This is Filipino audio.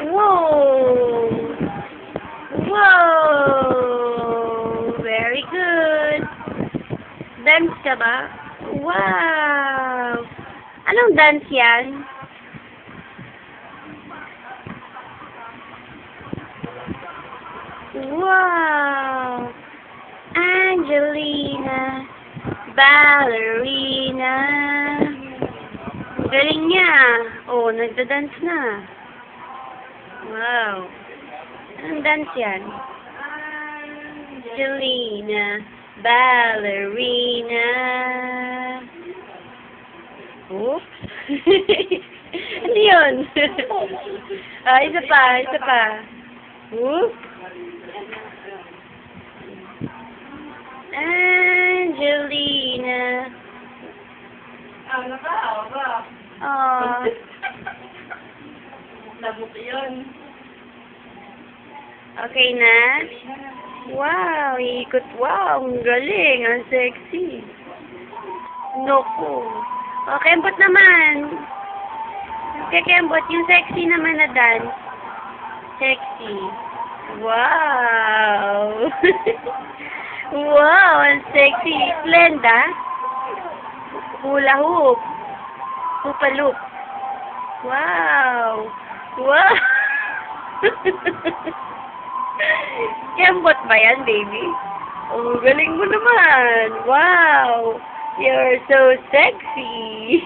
Whoa! Whoa! Very good. Dance ka ba? Wow! Anong dance yan? Wow! Angelina, ballerina. Galing niya. Oh, nagda-dance na. Wow. Anong dance yan? Angelina, ballerina. Oops. Ano yun? Isa pa, isa pa. Oops. Angelina. Ano ba? Oh. Labot yun. Okay na? Wow, ikot. Wow, ang galing. Ang sexy. Naku. O, Kembot naman. Okay, Kembot, yung sexy naman na dance. Sexy. Wow. Wow, ang sexy. Glenda. Hula hoop. Hoopa loop. Wow. Wow. Kembot ba yan, baby? Oh, galing mo naman. Wow. You're so sexy.